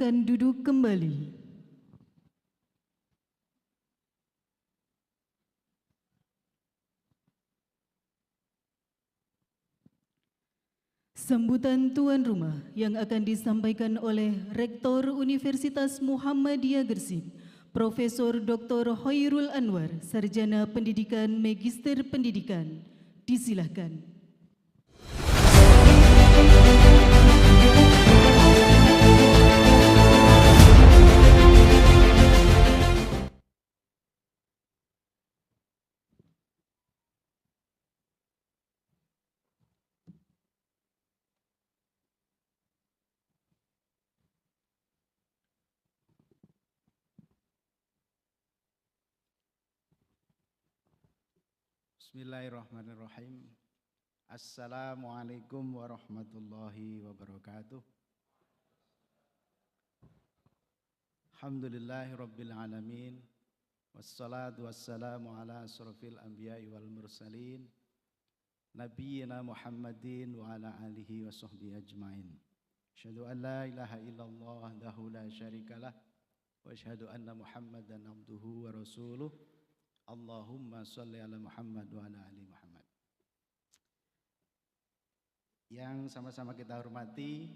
Silakan duduk kembali. Sambutan tuan rumah yang akan disampaikan oleh Rektor Universitas Muhammadiyah Gresik, Profesor Dr. Hoirul Anwar, Sarjana Pendidikan Magister Pendidikan. Disilahkan. Bismillahirrahmanirrahim. Assalamualaikum warahmatullahi wabarakatuh. Alhamdulillahi rabbil alamin. Wassalatu wassalamu ala asrafil anbiya'i wal mursalin. Nabiyyina Muhammadin wa ala alihi wa sahbihi ajma'in. Asyhadu an la ilaha illallah wahdahu la syarikalah. Wa asyhadu anna Muhammadan abduhu wa rasuluh. Allahumma sholli ala Muhammad wa ala ali Muhammad. Yang sama-sama kita hormati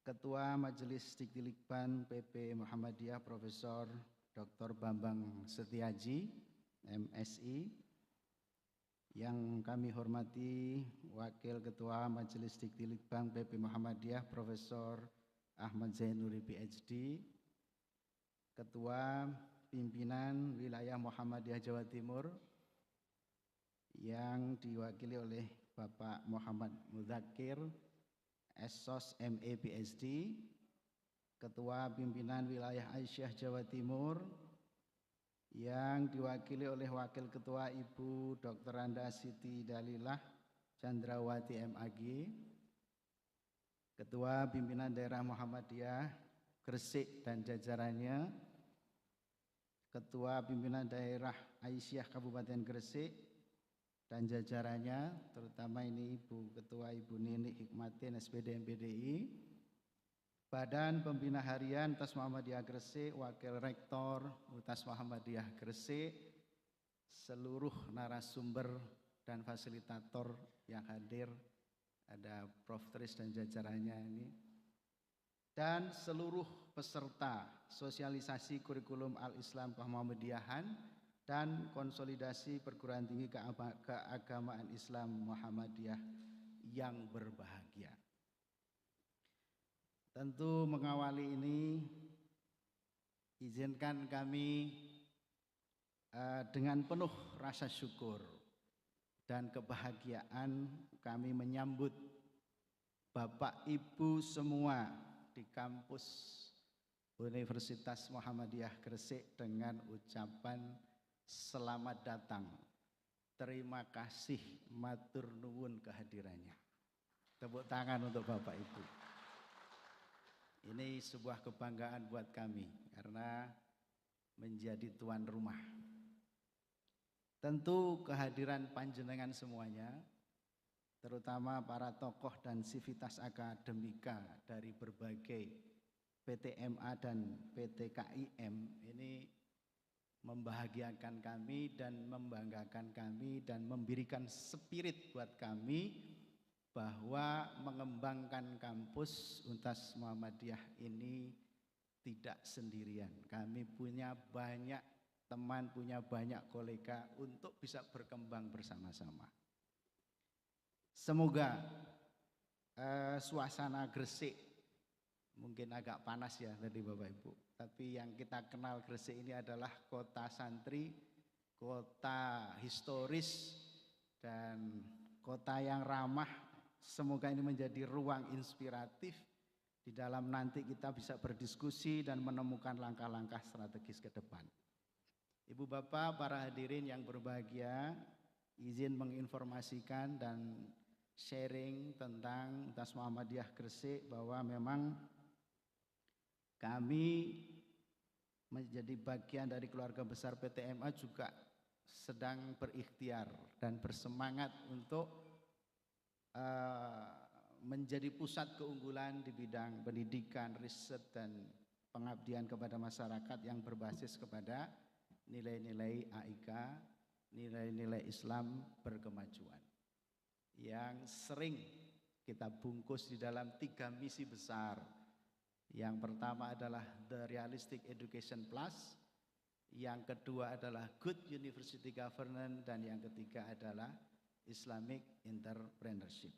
Ketua Majelis Diktilikban PP Muhammadiyah Profesor Dr. Bambang Setiaji, MSI. Yang kami hormati Wakil Ketua Majelis Diktilikban PP Muhammadiyah Profesor Ahmad Zainuri PhD, Ketua Pimpinan Wilayah Muhammadiyah Jawa Timur yang diwakili oleh Bapak Muhammad Mudzakkir, Sos MA PhD, Ketua Pimpinan Wilayah Aisyah Jawa Timur yang diwakili oleh Wakil Ketua Ibu Dr. Anda Siti Dalilah Chandrawati MAG, Ketua Pimpinan Daerah Muhammadiyah Gresik dan jajarannya, Ketua Pimpinan Daerah Aisyah Kabupaten Gresik dan jajarannya, terutama ini Ibu Ketua Ibu Nini Hikmatin SPD MPDI, Badan Pembina Harian UTAS Muhammadiyah Gresik, Wakil Rektor UTAS Muhammadiyah Gresik, seluruh narasumber dan fasilitator yang hadir, ada Prof. Tris dan jajarannya ini, dan seluruh peserta sosialisasi kurikulum Al-Islam Muhammadiyahan dan konsolidasi perguruan tinggi keagamaan Islam Muhammadiyah yang berbahagia. Tentu mengawali ini, izinkan kami dengan penuh rasa syukur dan kebahagiaan kami menyambut Bapak Ibu semua di kampus Universitas Muhammadiyah Gresik dengan ucapan selamat datang. Terima kasih, matur nuwun kehadirannya. Tepuk tangan untuk Bapak Ibu. Ini sebuah kebanggaan buat kami karena menjadi tuan rumah. Tentu kehadiran panjenengan semuanya, terutama para tokoh dan sivitas akademika dari berbagai PTMA dan PT KIM ini membahagiakan kami dan membanggakan kami dan memberikan spirit buat kami bahwa mengembangkan kampus UNTAS Muhammadiyah ini tidak sendirian. Kami punya banyak teman, punya banyak kolega untuk bisa berkembang bersama-sama. Semoga suasana Gresik mungkin agak panas ya tadi Bapak Ibu, tapi yang kita kenal Gresik ini adalah kota santri, kota historis, dan kota yang ramah. Semoga ini menjadi ruang inspiratif di dalam nanti kita bisa berdiskusi dan menemukan langkah-langkah strategis ke depan. Ibu Bapak, para hadirin yang berbahagia, izin menginformasikan dan sharing tentang UNTAS Muhammadiyah Gresik bahwa memang kami menjadi bagian dari keluarga besar PTMA juga sedang berikhtiar dan bersemangat untuk menjadi pusat keunggulan di bidang pendidikan, riset, dan pengabdian kepada masyarakat yang berbasis kepada nilai-nilai AIK, nilai-nilai Islam berkemajuan, yang sering kita bungkus di dalam 3 misi besar. Yang pertama adalah The Realistic Education Plus, yang kedua adalah Good University Governance, dan yang ketiga adalah Islamic Entrepreneurship.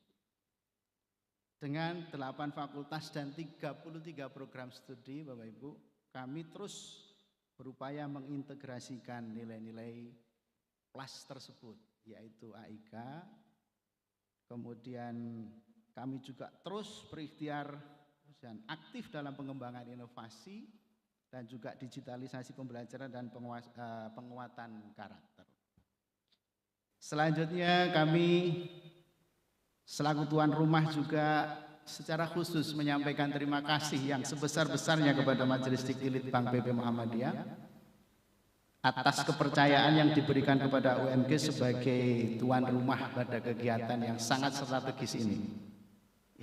Dengan 8 fakultas dan 33 program studi, Bapak Ibu, kami terus berupaya mengintegrasikan nilai-nilai plus tersebut, yaitu AIK. Kemudian kami juga terus berikhtiar dan aktif dalam pengembangan inovasi dan juga digitalisasi pembelajaran dan penguatan karakter. Selanjutnya kami selaku tuan rumah juga secara khusus menyampaikan terima kasih yang sebesar-besarnya kepada Majelis Dikti Litbang PP Muhammadiyah atas kepercayaan yang diberikan kepada UMG sebagai tuan rumah pada kegiatan yang sangat strategis ini.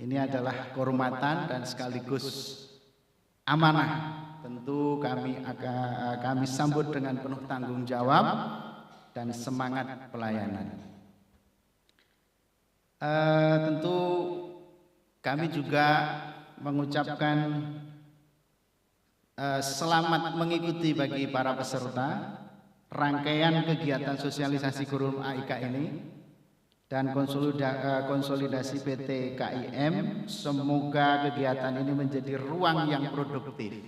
Ini adalah kehormatan dan sekaligus amanah. Tentu kami sambut dengan penuh tanggung jawab dan semangat pelayanan. Tentu kami juga mengucapkan selamat mengikuti bagi para peserta rangkaian kegiatan sosialisasi kurikulum AIK ini dan konsolidasi PT KIM. Semoga kegiatan ini menjadi ruang yang produktif,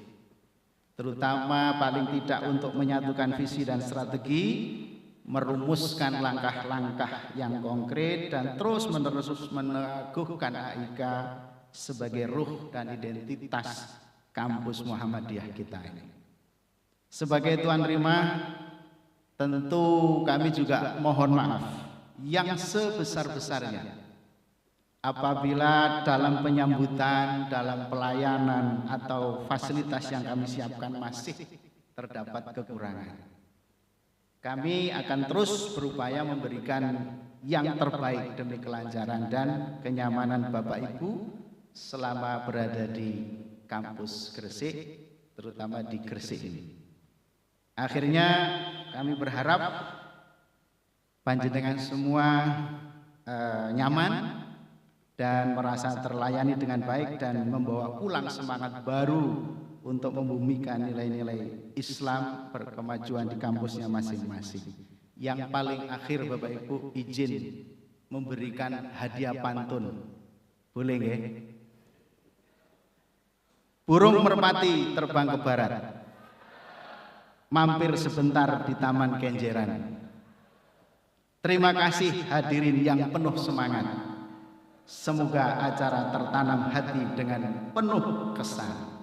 terutama paling tidak untuk menyatukan visi dan strategi, merumuskan langkah-langkah yang konkret, dan terus-menerus meneguhkan AIK sebagai ruh dan identitas kampus Muhammadiyah kita ini. Sebagai tuan rumah, tentu kami juga mohon maaf yang sebesar-besarnya apabila dalam penyambutan, dalam pelayanan atau fasilitas yang kami siapkan masih terdapat kekurangan. Kami akan terus berupaya memberikan yang terbaik demi kelancaran dan kenyamanan Bapak Ibu selama berada di kampus Gresik, terutama di Gresik ini. Akhirnya kami berharap panjenengan semua nyaman dan merasa terlayani dengan baik dan membawa pulang semangat baru untuk membumikan nilai-nilai Islam berkemajuan di kampusnya masing-masing. Yang paling akhir Bapak Ibu izin memberikan hadiah pantun. Boleh nggih? Burung merpati terbang ke barat, mampir sebentar di Taman Kenjeran. Terima kasih hadirin yang penuh semangat. Semoga acara tertanam hati dengan penuh kesan.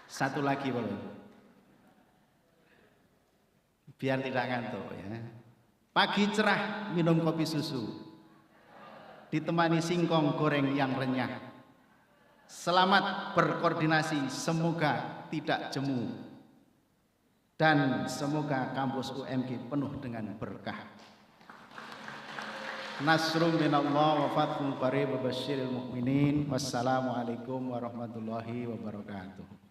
Satu lagi boleh? Biar tidak ngantuk ya. Pagi cerah minum kopi susu, ditemani singkong goreng yang renyah. Selamat berkoordinasi, semoga tidak jemu. Dan semoga kampus UMG penuh dengan berkah. Nasrum minallah wa fathun qarib wa basyiril mu'minin. Wassalamualaikum warahmatullahi wabarakatuh.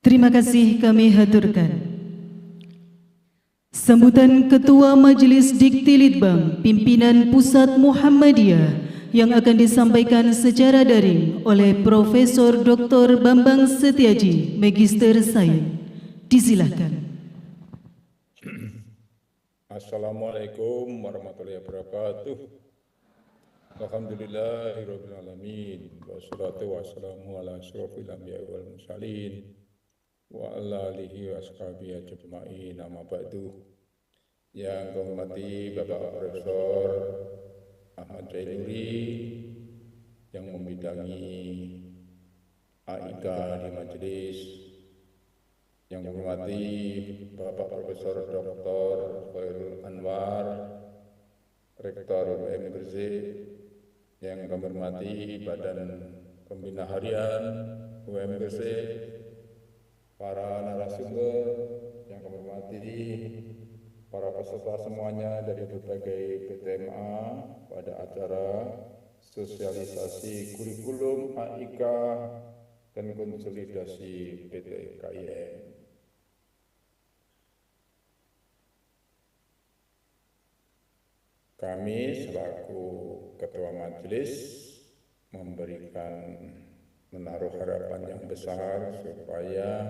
Terima kasih kami haturkan sambutan Ketua Majelis Dikti Litbang Pimpinan Pusat Muhammadiyah yang akan disampaikan secara daring oleh Profesor Dr. Bambang Setiaji, Magister Sains. Disilahkan. Assalamualaikum warahmatullahi wabarakatuh. Alhamdulillahirabbil alamin. Wassalatu wassalamu ala asyrofil anbiya'i wal mursalin wa ala alihi wa ashabihi ajma'in, amma ba'du. Yang kami hormati Bapak Profesor Ahmad Zainuri yang membidangi AIK di majelis, yang kami hormati Bapak Profesor Dr. Khairul Anwar, Rektor UM Gresik, yang kami hormati Badan Pembina Harian UM Gresik, para narasumber yang kami hormati, para peserta semuanya dari berbagai PTMA pada acara sosialisasi kurikulum AIK dan konsolidasi PTKIM. Kami selaku Ketua Majelis menaruh harapan yang besar supaya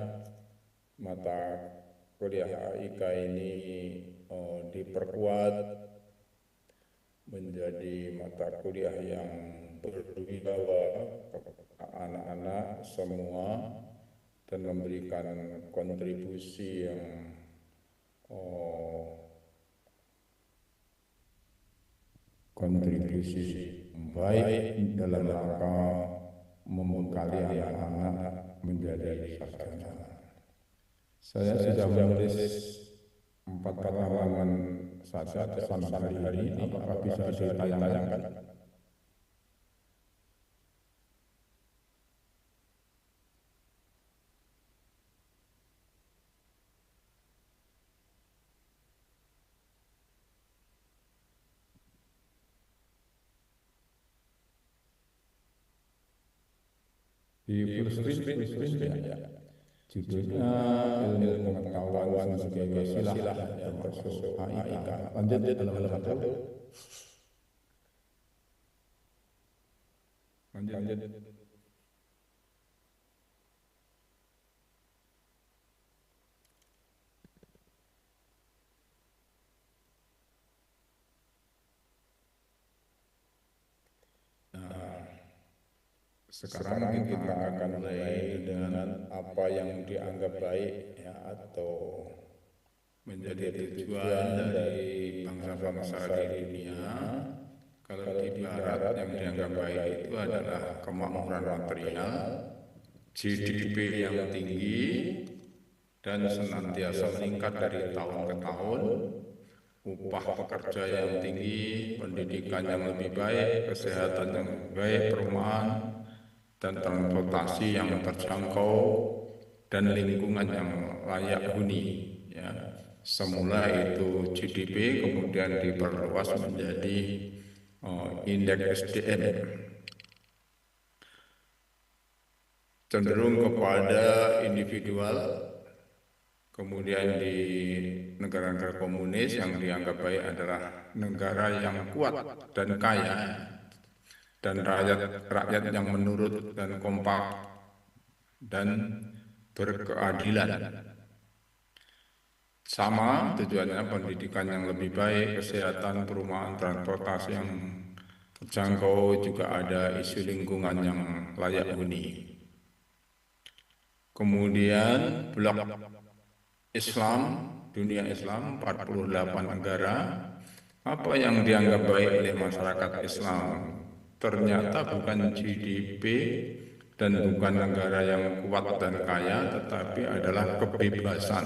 mata kuliah AIK ini diperkuat menjadi mata kuliah yang berwibawa anak-anak semua dan memberikan kontribusi yang baik dalam rangka membekali anak-anak menjadi sarjana. Saya sudah menulis 4 halaman saja pesan hari ini, apakah bisa ditayangkan? Di full screen ya. Judulnya ilmu pengetahuan sebagai wasilah termasuk AIK. Lanjut halaman 1. Lanjut. Sekarang kita akan mulai dengan apa yang dianggap baik ya, atau menjadi tujuan dari bangsa-bangsa di dunia. Kalau di barat yang dianggap baik itu adalah kemakmuran material, GDP yang tinggi dan senantiasa meningkat dari tahun ke tahun, upah pekerja yang tinggi, pendidikan yang lebih baik, kesehatan yang lebih baik, perumahan dan transportasi yang terjangkau dan lingkungan yang layak huni ya. Semula itu GDP, kemudian diperluas menjadi indeks SDM, cenderung kepada individual. Kemudian di negara-negara komunis yang dianggap baik adalah negara yang kuat dan kaya dan rakyat yang menurut dan kompak dan berkeadilan. Sama tujuannya pendidikan yang lebih baik, kesehatan, perumahan, transportasi yang terjangkau, juga ada isu lingkungan yang layak huni. Kemudian blok Islam, dunia Islam 48 negara, apa yang dianggap baik oleh masyarakat Islam? Ternyata bukan GDP dan bukan negara yang kuat dan kaya, tetapi adalah kebebasan,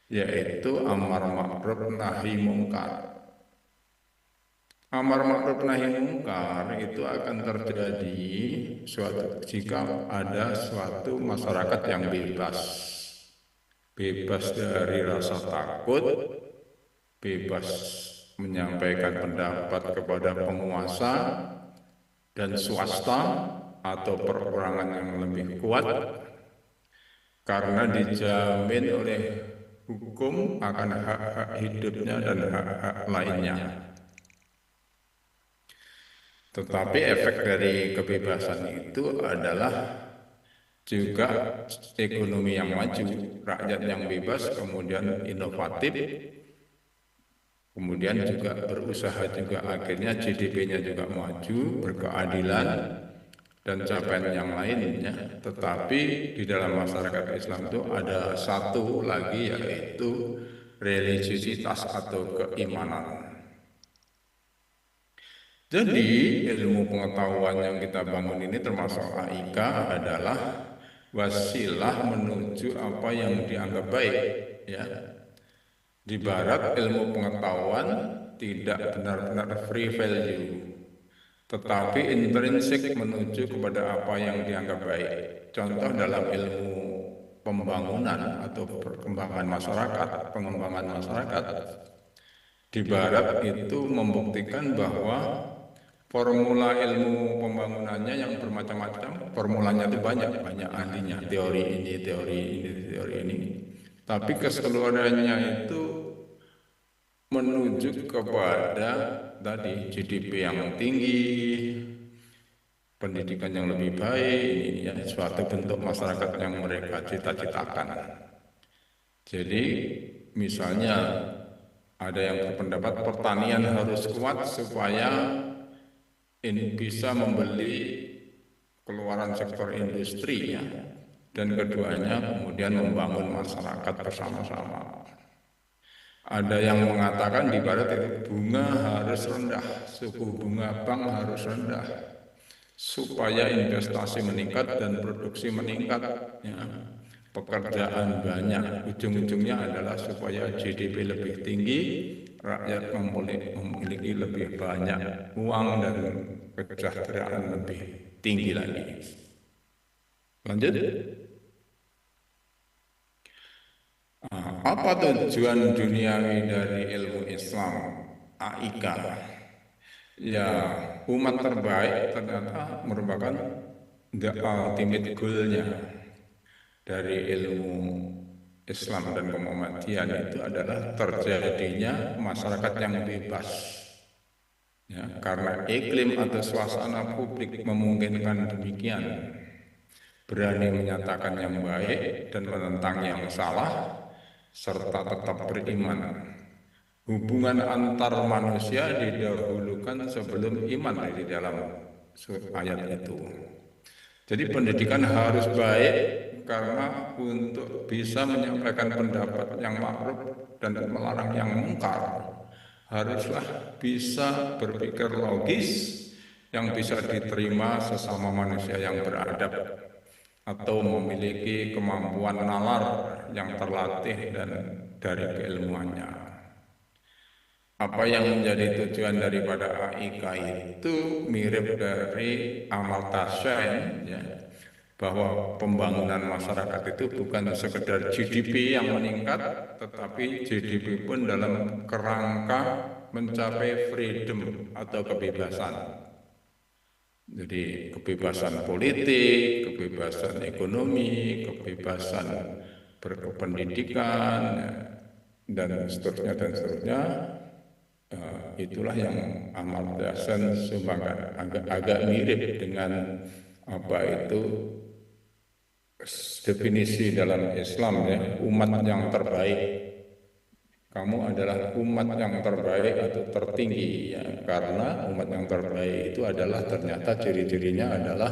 yaitu amar ma'ruf nahi mungkar. Amar ma'ruf nahi mungkar itu akan terjadi jika ada suatu masyarakat yang bebas dari rasa takut, bebas menyampaikan pendapat kepada penguasa dan swasta atau perorangan yang lebih kuat, karena dijamin oleh hukum akan hak-hak hidupnya dan hak-hak lainnya. Tetapi efek dari kebebasan itu adalah juga ekonomi yang maju, rakyat yang bebas, kemudian inovatif, kemudian juga berusaha, juga akhirnya GDP-nya juga maju, berkeadilan dan capaian yang lainnya. Tetapi di dalam masyarakat Islam itu ada satu lagi, yaitu religiusitas atau keimanan. Jadi ilmu pengetahuan yang kita bangun ini termasuk AIK adalah wasilah menuju apa yang dianggap baik, ya. Di barat ilmu pengetahuan tidak benar-benar free value, tetapi intrinsik menuju kepada apa yang dianggap baik. Contoh dalam ilmu pembangunan atau perkembangan masyarakat, pengembangan masyarakat, di barat itu membuktikan bahwa formula ilmu pembangunannya yang bermacam-macam, formulanya itu banyak ahlinya, teori ini, teori ini. Tapi keseluruhannya itu menuju kepada tadi GDP yang tinggi, pendidikan yang lebih baik, ini ya, suatu bentuk masyarakat yang mereka cita-citakan. Jadi misalnya ada yang berpendapat pertanian harus kuat supaya ini bisa membeli keluaran sektor industri, ya. Dan keduanya kemudian membangun masyarakat bersama-sama. Ada yang mengatakan di barat itu bunga harus rendah, suku bunga bank harus rendah, supaya investasi meningkat dan produksi meningkat, ya. Pekerjaan banyak, ujung-ujungnya adalah supaya GDP lebih tinggi, rakyat memiliki lebih banyak uang dan kesejahteraan lebih tinggi lagi. Lanjut. Apa tujuan duniawi dari ilmu Islam, AIK? Ya, umat terbaik ternyata merupakan the ultimate goal-nya dari ilmu Islam dan kemuhammadiyah, itu adalah terjadinya masyarakat yang bebas, ya, karena iklim atau suasana publik memungkinkan demikian, berani menyatakan yang baik dan menentang yang salah, serta tetap beriman. Hubungan antar manusia didahulukan sebelum iman di dalam ayat itu. Jadi pendidikan harus baik karena untuk bisa menyampaikan pendapat yang ma'ruf dan melarang yang mungkar, haruslah bisa berpikir logis yang bisa diterima sesama manusia yang beradab, atau memiliki kemampuan nalar yang terlatih dan dari keilmuannya. Apa yang menjadi tujuan daripada AIK itu mirip dari amal tasyain, ya, bahwa pembangunan masyarakat itu bukan sekedar GDP yang meningkat, tetapi GDP pun dalam kerangka mencapai freedom atau kebebasan. Jadi kebebasan politik, kebebasan ekonomi, kebebasan berpendidikan, dan seterusnya. Itulah yang Ahmad Hasan sumbangkan. Agak mirip dengan apa itu definisi dalam Islam, ya, umat yang terbaik. Kamu adalah umat yang terbaik atau tertinggi, ya, karena umat yang terbaik itu adalah ternyata ciri-cirinya adalah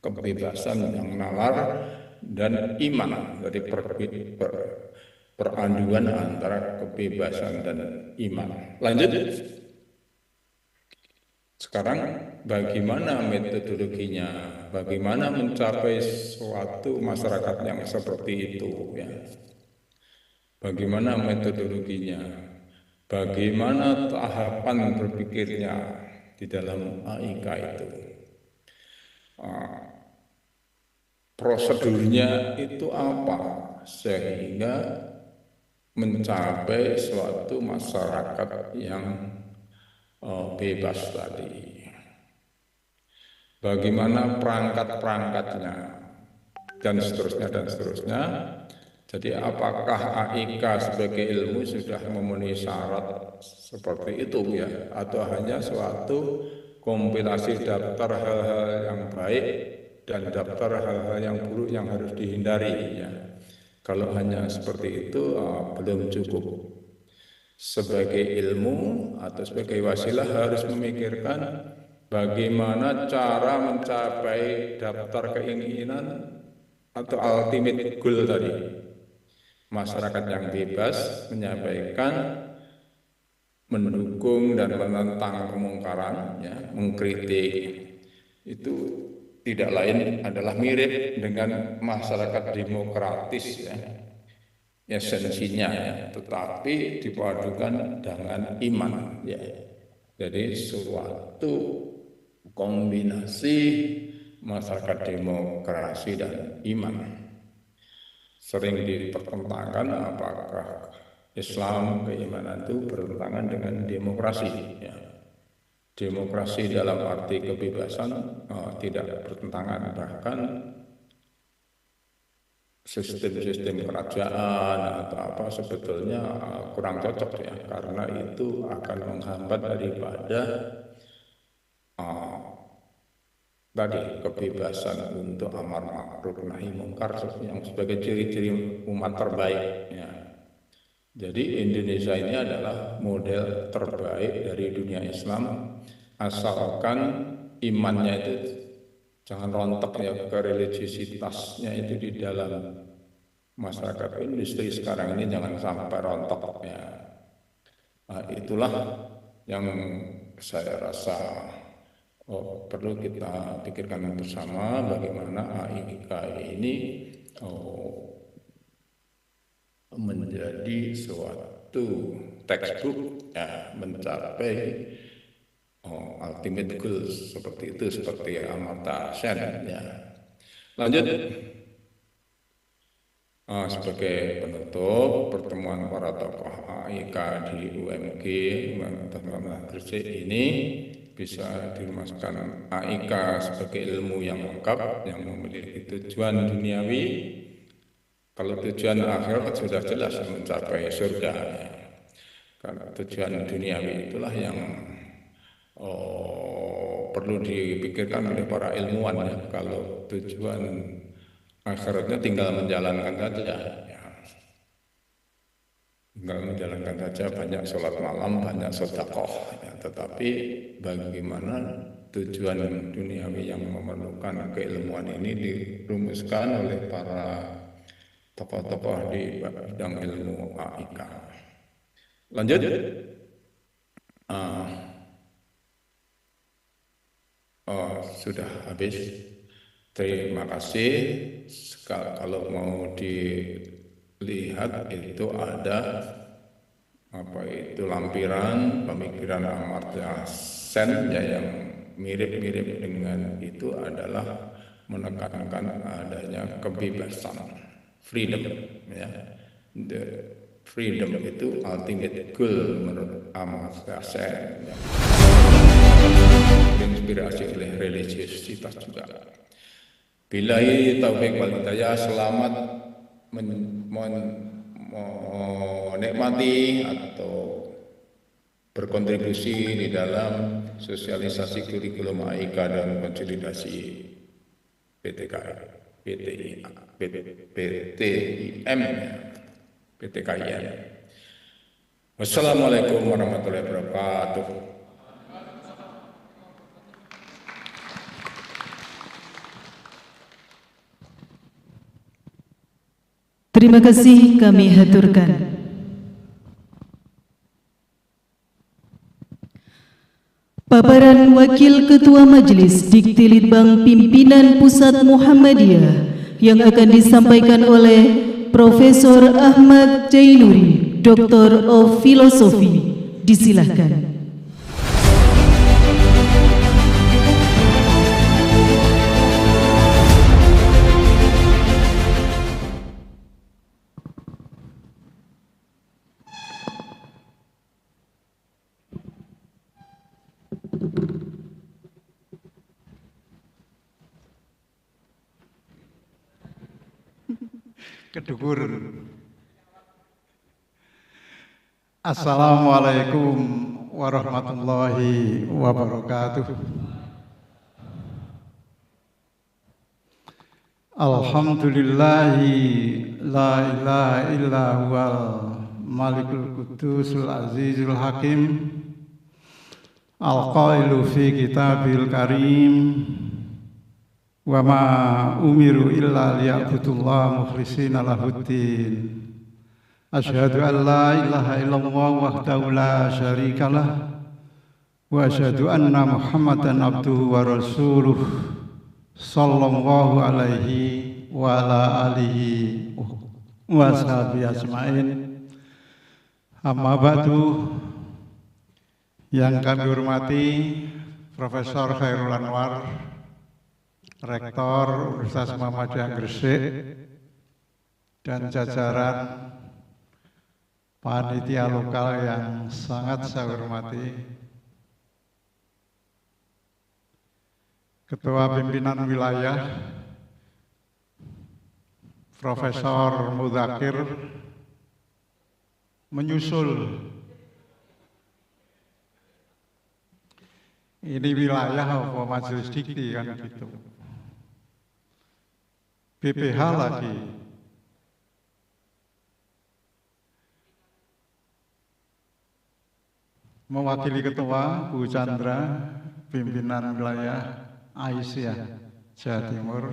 kebebasan yang nalar dan iman, dari peranduan antara kebebasan dan iman. Lanjut. Sekarang bagaimana metodologinya? Bagaimana mencapai suatu masyarakat yang seperti itu, ya? Bagaimana metodologinya? Bagaimana tahapan berpikirnya di dalam AIK itu? Prosedurnya itu apa sehingga mencapai suatu masyarakat yang bebas tadi? Bagaimana perangkat-perangkatnya dan seterusnya. Jadi apakah AIK sebagai ilmu sudah memenuhi syarat seperti itu, ya, atau hanya suatu kompilasi daftar hal-hal yang baik dan daftar hal-hal yang buruk yang harus dihindari, ya? Kalau hanya seperti itu belum cukup. Sebagai ilmu atau sebagai wasilah harus memikirkan bagaimana cara mencapai daftar keinginan atau ultimate goal tadi. Masyarakat yang bebas menyampaikan, mendukung dan menentang kemungkaran, ya, mengkritik. Itu tidak lain adalah mirip dengan masyarakat demokratis ya, esensinya ya, tetapi dipadukan dengan iman ya. Jadi suatu kombinasi masyarakat demokrasi dan iman. Sering dipertentangkan apakah Islam keimanan itu bertentangan dengan demokrasi ya. Demokrasi dalam arti kebebasan tidak bertentangan, bahkan sistem-sistem kerajaan atau apa sebetulnya kurang cocok ya, karena itu akan menghambat daripada tadi kebebasan untuk amar ma'ruf nahi mungkar yang sebagai ciri-ciri umat terbaik ya. Jadi Indonesia ini adalah model terbaik dari dunia Islam, asalkan imannya itu jangan rontok ya, kereligiositasnya itu di dalam masyarakat industri sekarang ini jangan sampai rontok ya. Nah, itulah yang saya rasa perlu kita pikirkan bersama, bagaimana AIK ini menjadi suatu textbook ya, mencapai ultimate goals seperti itu, seperti Amartya Sen ya. Lanjut sebagai penutup pertemuan para tokoh AIK di UMG Gresik ini bisa dirumuskan AIK sebagai ilmu yang lengkap yang memiliki tujuan duniawi. Kalau tujuan akhirat sudah jelas mencapai surga ya. Karena tujuan duniawi itulah yang perlu dipikirkan oleh para ilmuwan ya. Kalau tujuan akhiratnya tinggal menjalankan saja ya. Tinggal menjalankan saja, banyak sholat malam, banyak sedekah ya. Tetapi bagaimana tujuan duniawi yang memerlukan keilmuan ini dirumuskan oleh para tokoh-tokoh di bidang ilmu AIK. Lanjut. Sudah habis. Terima kasih. Kalau mau dilihat itu ada apa itu lampiran pemikiran Amartya Sen ya, yang mirip-mirip dengan itu adalah menekankan adanya kebebasan. Freedom ya, the freedom itu ultimate goal menurut Amartya Sen ya. Inspirasi oleh religiositas juga. Billahi taufiq wal hidayah, selamat menikmati atau berkontribusi di dalam sosialisasi kurikulum AIK dan konsolidasi PTKI. PTKIN. Wassalamualaikum warahmatullahi wabarakatuh. Terima kasih kami haturkan. Paparan Wakil Ketua Majelis Dikti Litbang Pimpinan Pusat Muhammadiyah yang akan disampaikan oleh Profesor Ahmad Jainuri, Doktor of Philosophy. Disilahkan. Kedukur. Assalamualaikum warahmatullahi wabarakatuh. Alhamdulillahi la ilaha illa huwal malikul qudusul azizul hakim al-qailu fi kitabil karim wa ma umiru illa liya'budullaha mukhlishina lahuddin. Asyhadu an la ilaha illallah wahdahu la syarikalah wa asyhadu anna Muhammadan abduhu wa rasuluh sallallahu alaihi wa ala alihi wa sahbihi ajmain. Amma ba'du. Yang kami hormati Profesor Khairul Anwar, Rektor Universitas Muhammadiyah Gresik, dan jajaran panitia lokal yang sangat saya hormati, Ketua Pimpinan Wilayah Profesor Mudzakkir, menyusul ini wilayah apa majelis dikti kan gitu, BPH lagi, mewakili ketua Bu Chandra, pimpinan wilayah Aisyah Jawa Timur,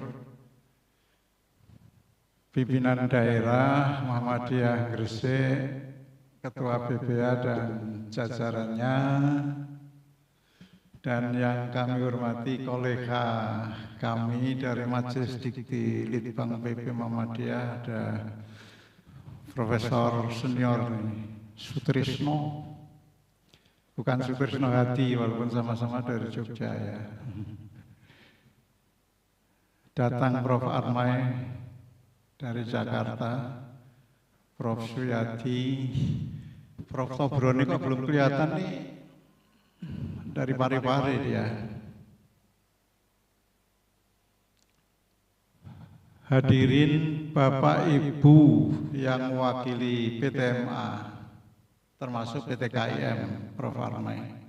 pimpinan daerah Muhammadiyah Gresik, ketua BPA dan jajarannya, dan yang kami hormati kolega kami dari Majelis Dikti Litbang PP Muhammadiyah, ada Profesor Senior Sutrisno, bukan Sutrisno Hadi walaupun sama-sama dari Jogja ya. Datang Prof. Armai dari Jakarta, Prof. Suyadi, Prof. Tobroni kok belum kelihatan nih, dari Parepare dia. Hadirin Bapak Ibu yang mewakili PTMA, termasuk PTKIM, Prof. Armai.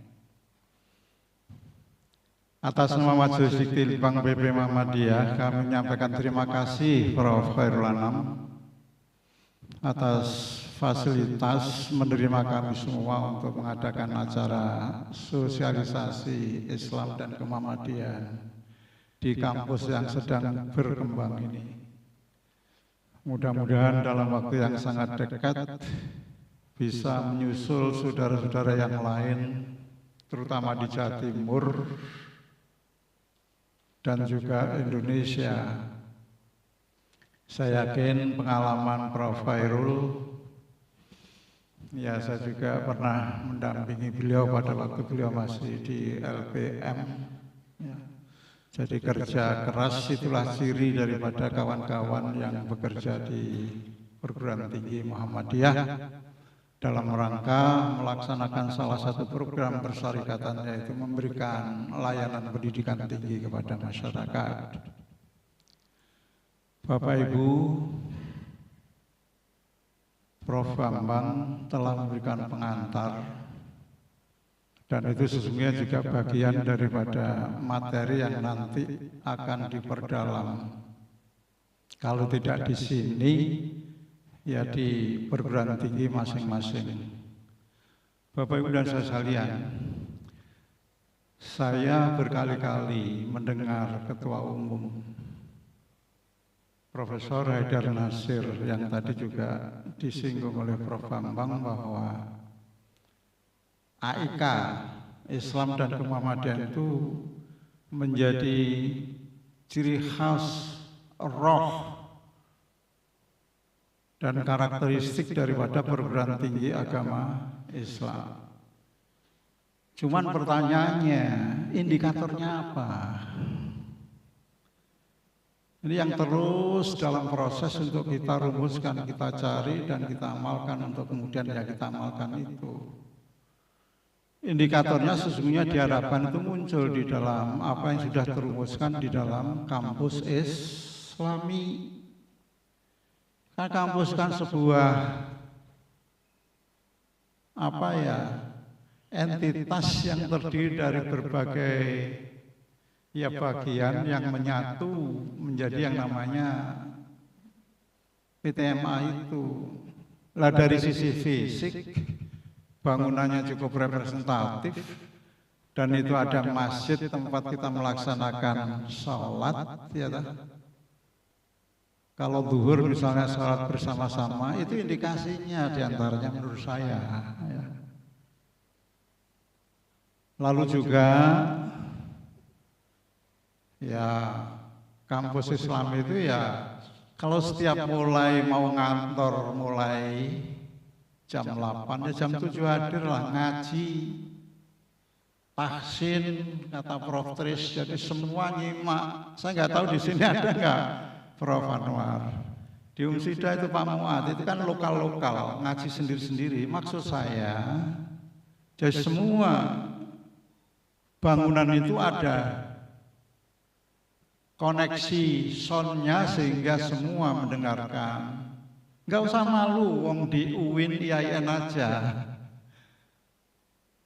Atas nama Majelis Dikti Litbang PP Muhammadiyah, kami menyampaikan terima kasih Prof. Khairul Anam atas fasilitas menerima kami semua untuk mengadakan acara sosialisasi Islam dan Kemuhammadiyahan di kampus yang sedang berkembang ini. Mudah-mudahan dalam waktu yang sangat dekat bisa menyusul saudara-saudara yang lain, terutama di Jawa Timur dan juga Indonesia. Saya yakin pengalaman Prof. Khairul, ya saya juga pernah mendampingi beliau pada waktu beliau masih di LPM. Ya. Jadi kerja keras itulah ciri daripada kawan-kawan yang bekerja di perguruan tinggi Muhammadiyah dalam rangka melaksanakan salah satu program persyarikatan, yaitu memberikan layanan pendidikan tinggi kepada masyarakat. Bapak Ibu, Prof. Bambang telah memberikan pengantar, dan itu sesungguhnya juga bagian daripada materi yang nanti akan diperdalam. Kalau tidak di sini, ya di perguruan tinggi masing-masing. Bapak Ibu dan saudara sekalian, saya berkali-kali mendengar Ketua Umum Profesor Haidar Nasir yang tadi juga disinggung oleh Prof. Bambang bahwa AIK, Islam dan Kemuhammadiyahan itu menjadi ciri khas roh dan karakteristik daripada perguruan tinggi agama Islam. Cuman pertanyaannya, indikatornya apa? Ini yang terus dalam proses untuk kita rumuskan, kita cari dan kita amalkan untuk kemudian ya kita amalkan itu. Indikatornya sesungguhnya diharapkan itu muncul di dalam apa yang sudah terumuskan di dalam kampus Islami. Kan kampus kan sebuah apa ya, entitas yang terdiri dari berbagai ya bagian yang menyatu menjadi yang namanya PTMA itu. Lah dari sisi fisik bangunannya cukup representatif, dan itu ada masjid tempat kita melaksanakan sholat, ya tak? Kalau zuhur misalnya sholat bersama-sama, itu indikasinya diantaranya menurut saya. Ya. Lalu juga ya kampus Islam itu ya kalau setiap mulai mau ngantor mulai jam 8 ya jam 7 hadir lah ngaji, tahsin kata Prof Tris, jadi semua nyimak. Saya nggak tahu di sini ada nggak Prof Anwar. Di Umsida itu Pak Muat itu kan lokal-lokal ngaji sendiri-sendiri. Maksud saya, jadi semua bangunan itu ada koneksi soundnya sehingga semua mendengarkan. Nggak usah malu, wong di UIN IAIN aja.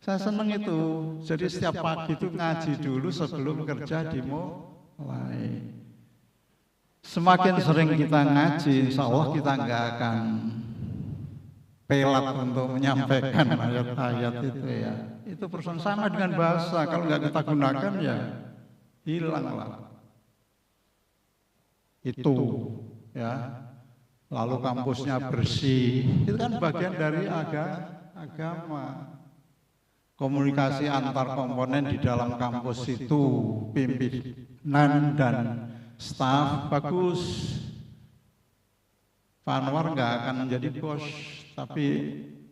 Saya seneng itu. Jadi setiap pagi itu ngaji dulu sebelum kerja dimulai. Semakin sering kita ngaji, insya Allah kita nggak akan pelat untuk menyampaikan ayat-ayat itu ya. Itu persoalan sama dengan bahasa. Kalau nggak kita gunakan ya hilanglah. Itu ya. Lalu kampusnya bersih. Itu kan bagian dari agama. Komunikasi antar komponen di dalam kampus itu, pimpinan dan staf bagus. Pak Anwar nggak akan menjadi bos, tapi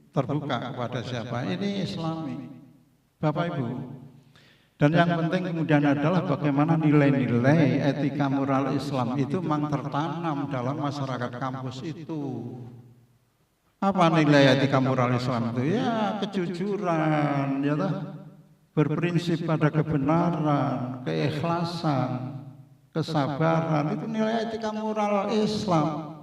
terbuka kepada siapa. Ini Islami, Bapak Ibu. Dan yang penting kemudian adalah bagaimana nilai-nilai etika moral Islam itu memang tertanam dalam masyarakat kampus itu. Apa nilai etika moral Islam itu? Ya kejujuran, ya toh? Berprinsip pada kebenaran, keikhlasan, kesabaran, itu nilai etika moral Islam.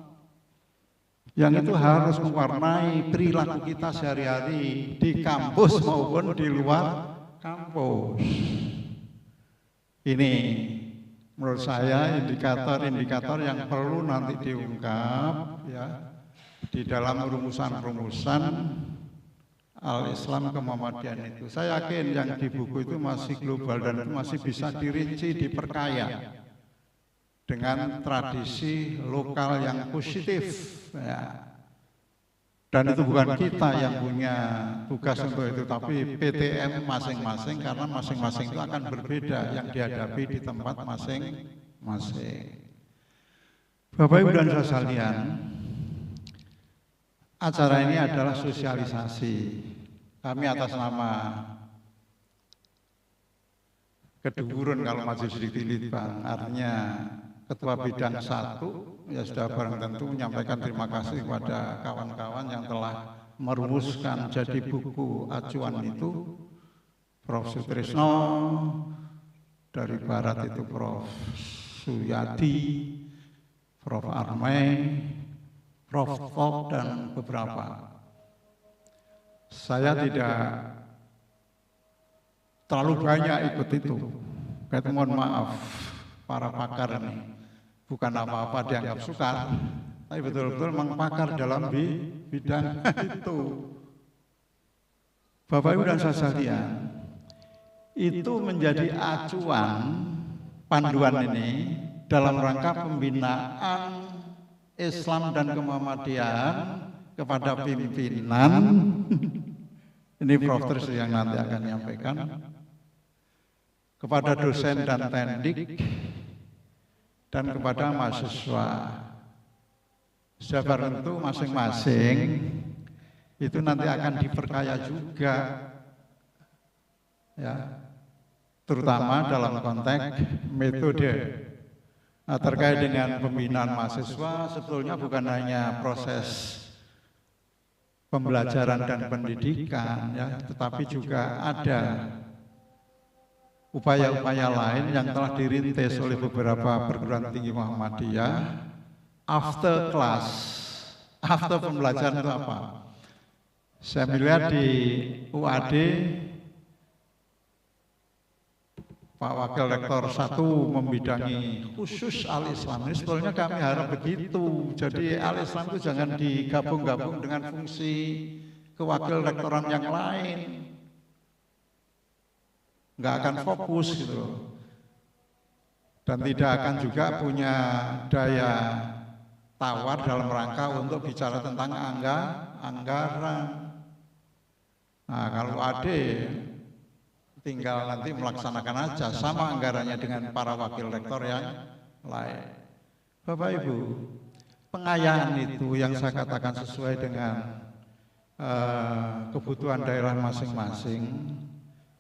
Yang itu harus mewarnai perilaku kita sehari-hari di kampus maupun di luar kampus. Ini menurut saya indikator-indikator yang perlu nanti diungkap ya di dalam rumusan-rumusan Al-Islam Kemuhammadian itu. Saya yakin yang di buku itu masih global dan itu masih bisa dirinci, diperkaya dengan tradisi lokal yang positif ya. Dan itu bukan kita yang punya tugas untuk itu, tapi PTM masing-masing, karena masing-masing itu akan berbeda yang dihadapi di tempat masing-masing. Bapak Ibu dan saudara sekalian, acara ini adalah sosialisasi. Kami atas nama Keduwuran kalau Majelis Litbang, artinya Ketua Bidang 1, ya sudah barang tentu menyampaikan terima kasih kepada kawan-kawan yang telah merumuskan jadi buku acuan itu, Prof. Sutrisno, dari Barat itu Prof. Suyadi, Prof. Armei, Prof. Top, dan beberapa. Saya tidak terlalu banyak ikut itu, saya mohon maaf para pakar ini. Bukan apa-apa dianggap sukar, tapi betul-betul memang pakar dalam bidang itu. Bapak Ibu dan saudara sekalian, itu menjadi acuan panduan ini dalam rangka pembinaan Islam dan Kemuhammadian kepada pimpinan. Ini Prof. Tris yang nanti akan menyampaikan, kepada dosen dan tendik, dan kepada mahasiswa. Secara tentu masing-masing itu nanti akan diperkaya juga, ya, terutama dalam konteks metode. Nah, terkait dengan pembinaan mahasiswa, sebetulnya bukan hanya proses pembelajaran dan pendidikan, ya, tetapi juga ada upaya-upaya lain yang telah dirintis oleh beberapa perguruan tinggi Muhammadiyah. After class, after pembelajaran itu apa? Saya melihat di UAD, Pak Wakil Rektor 1 membidangi khusus Al-Islam. Ini sebetulnya kami harap begitu. Jadi Al-Islam itu jangan digabung-gabung dengan fungsi kewakil rektoran yang lain. Nggak akan fokus gitu loh. Dan tidak akan juga punya daya tawar dalam rangka untuk bicara tentang anggaran. Nah, kalau tinggal nanti melaksanakan aja sama anggarannya dengan para wakil rektor yang lain. Bapak Ibu, pengayaan itu yang saya katakan sesuai dengan kebutuhan daerah masing-masing.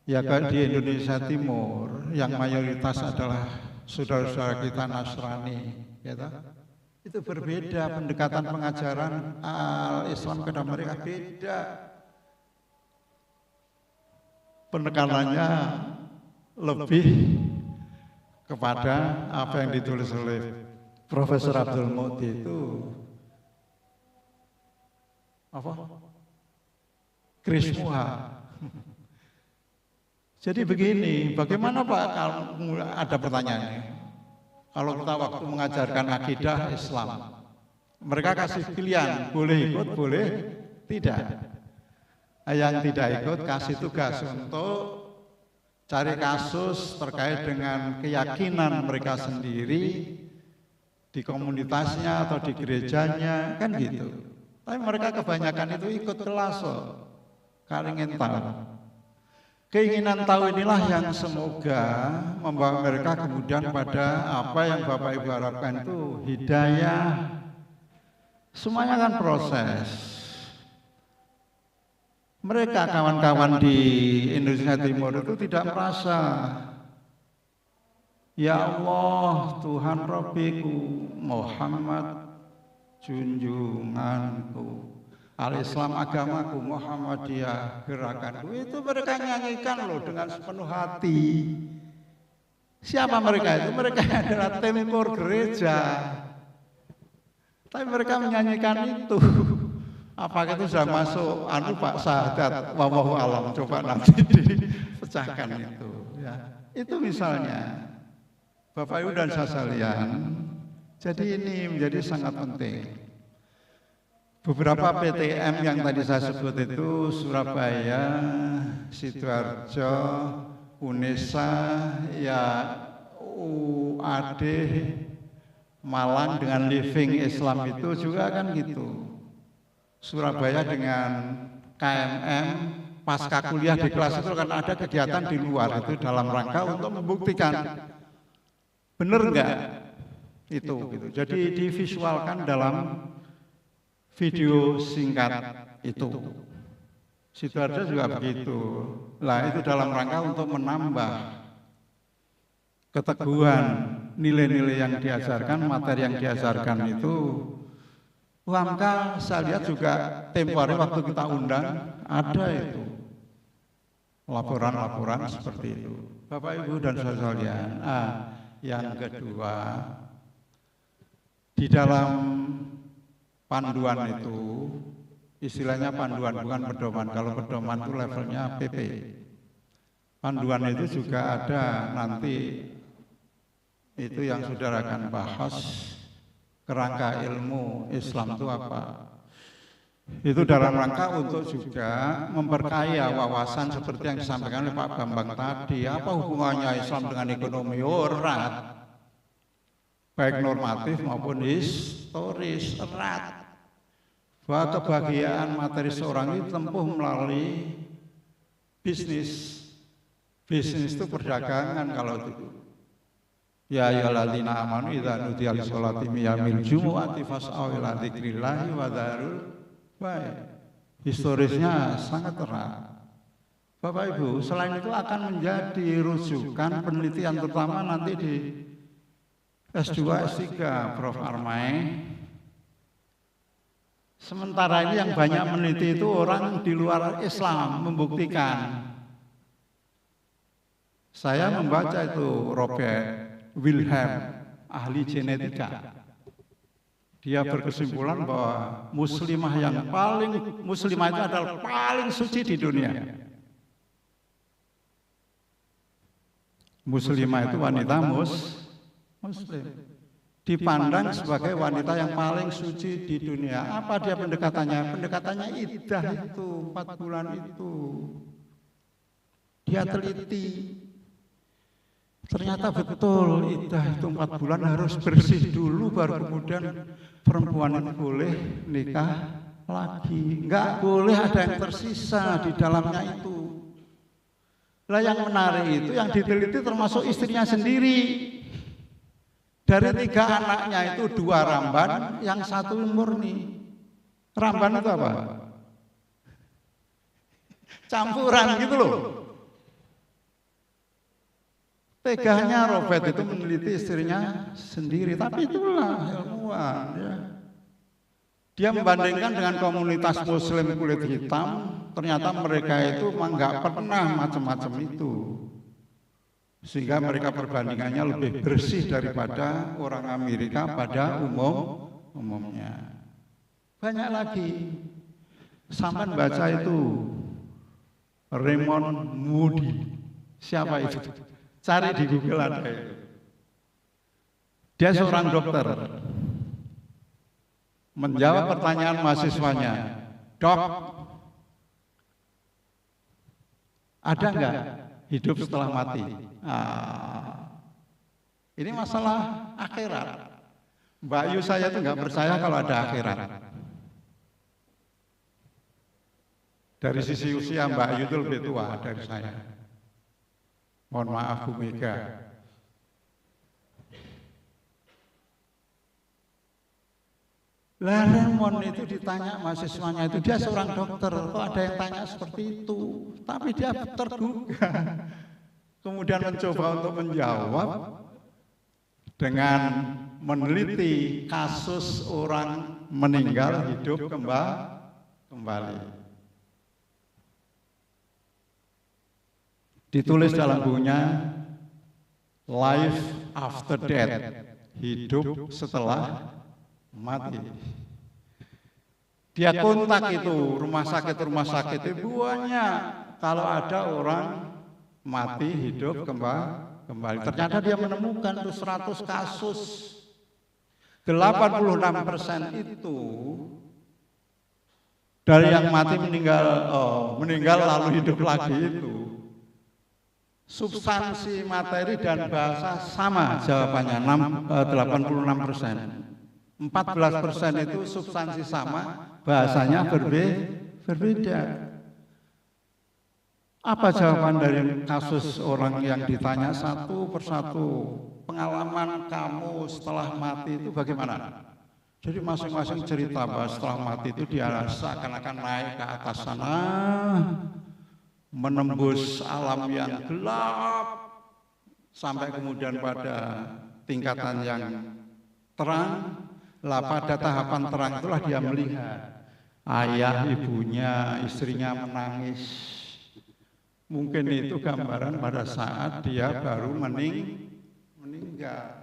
Ya kan di Indonesia Timur yang mayoritas adalah saudara-saudara kita Nasrani, gitu. Itu berbeda pendekatan pengajaran Islam kepada mereka beda. Penekanannya lebih kepada apa yang ditulis oleh Profesor Abdul Muti itu apa? Krismuha. Jadi begini, bagaimana Pak kalau ada pertanyaannya? Kalau kita waktu mengajarkan akidah Islam, mereka kasih pilihan, boleh ikut, boleh tidak. Yang tidak ikut kasih tugas untuk cari kasus terkait dengan keyakinan mereka sendiri di komunitasnya atau di gerejanya, kan gitu. Tapi mereka kebanyakan itu ikut kelas, ingin tahu. Keinginan tahu inilah yang semoga membawa mereka kemudian pada apa yang Bapak Ibu harapkan itu hidayah. Semuanya kan proses. Mereka kawan-kawan di Indonesia Timur itu tidak merasa, ya Allah Tuhan Rabbiku, Muhammad junjunganku, Al-Islam agamaku, Muhammadiyah gerakanku. Itu mereka nyanyikan loh dengan sepenuh hati. Siapa mereka itu? Mereka adalah tim kor gereja. Tapi mereka menyanyikan itu. Apakah itu sudah masuk Pak Sahadat wallahu alam, coba nanti dipecahkan itu ya. Itu misalnya Bapak Ibu dan saya sekalian. Jadi ini menjadi sangat penting. Beberapa PTM yang tadi saya sebut itu Surabaya, Sidoarjo, UNESA, ya UAD, Malang dengan Living Islam itu juga kan gitu. Surabaya dengan KMM, pasca kuliah di kelas itu kan ada kegiatan di luar itu dalam rangka untuk membuktikan benar enggak itu gitu. Jadi divisualkan dalam video singkat itu. Sidoarjo juga begitu. Lah itu dalam rangka untuk menambah keteguhan nilai-nilai yang diajarkan, materi yang diajarkan itu. Maka saya lihat juga tempo hari waktu kita undang ada itu laporan-laporan seperti itu. Bapak Ibu dan saudara sekalian, yang kedua di dalam panduan itu istilahnya panduan bukan pedoman. Kalau pedoman itu levelnya PP. Panduan itu juga ada nanti itu yang saudara akan bahas. Kerangka ilmu Islam itu apa? Itu dalam rangka untuk juga memperkaya wawasan seperti yang disampaikan oleh Pak Bambang tadi. Apa hubungannya Islam dengan ekonomi? Erat, baik normatif maupun historis, erat. Bahwa kebahagiaan materi seorang itu tempuh melalui bisnis. Bisnis itu perdagangan kalau itu. Ya ayyuhalladzina amanu idza nudiya lis-sholati min yaumil jumu'ati fas'au ila dzikrillahi wa dzarul bai'. Historisnya sangat erat. Bapak Ibu, selain itu akan menjadi rujukan penelitian terutama nanti di S2, S3 Prof. Armai. Sementara ini yang banyak meneliti itu orang di luar Islam membuktikan. Saya membaca itu Robert Wilhelm, ahli genetika. Dia berkesimpulan bahwa muslimah itu adalah paling suci di dunia. Muslimah itu wanita muslim. Dipandang sebagai wanita yang paling suci di dunia. Apa dia pendekatannya? Pendekatannya iddah itu, 4 bulan itu. Dia teliti. Ternyata betul iddah itu 4 bulan harus bersih dulu baru kemudian perempuan itu boleh nikah lagi. Enggak boleh ada yang tersisa di dalamnya itu. Lah yang menarik itu yang diteliti termasuk istrinya sendiri. Dari 3 anaknya itu 2 ramban, yang 1 murni. Ramban itu apa? Campuran gitu loh. Teganya Robert itu meneliti istrinya sendiri, tapi itulah ilmuwan ya. Dia membandingkan dengan komunitas muslim kulit hitam, ternyata mereka itu memang nggak pernah macam-macam itu. Sehingga mereka perbandingannya lebih bersih daripada orang Amerika pada umumnya. Banyak lagi. Sampai baca itu Raymond Moody. Siapa itu? Cari di Google ada itu. Dia seorang dokter. Menjawab pertanyaan mahasiswanya, "Dok, ada nggak hidup setelah mati?" Ini masalah akhirat. Mbak Yu saya tuh nggak percaya kalau ada akhirat. Dari sisi usia Mbak Yu itu lebih tua dari saya. Mohon maaf Bu Mega. Lah Raymond itu ditanya mahasiswanya itu, dia seorang dokter, kok ada yang tanya seperti itu? Tapi dia tergugah. Kemudian mencoba untuk menjawab dengan meneliti kasus orang meninggal hidup kembali. Ditulis dalam bukunya Life After Death, hidup setelah mati. Dia kontak itu rumah sakit itu banyak. Kalau ada orang mati hidup kembali. Ternyata dia menemukan 100 kasus. 86% itu dari yang mati meninggal lalu hidup lagi itu. Substansi materi dan bahasa sama jawabannya 86%. 14% itu substansi sama, bahasanya berbeda. Apa jawaban dari kasus orang yang ditanya satu persatu? Pengalaman kamu setelah mati itu bagaimana? Jadi masing-masing cerita bahwa setelah mati itu dia seakan-akan naik ke atas sana, menembus alam yang gelap, sampai kemudian pada tingkatan yang terang. Lah pada tahapan terang itulah dia melihat ayah, ibunya, istrinya menangis. Mungkin itu gambaran pada saat dia baru meninggal.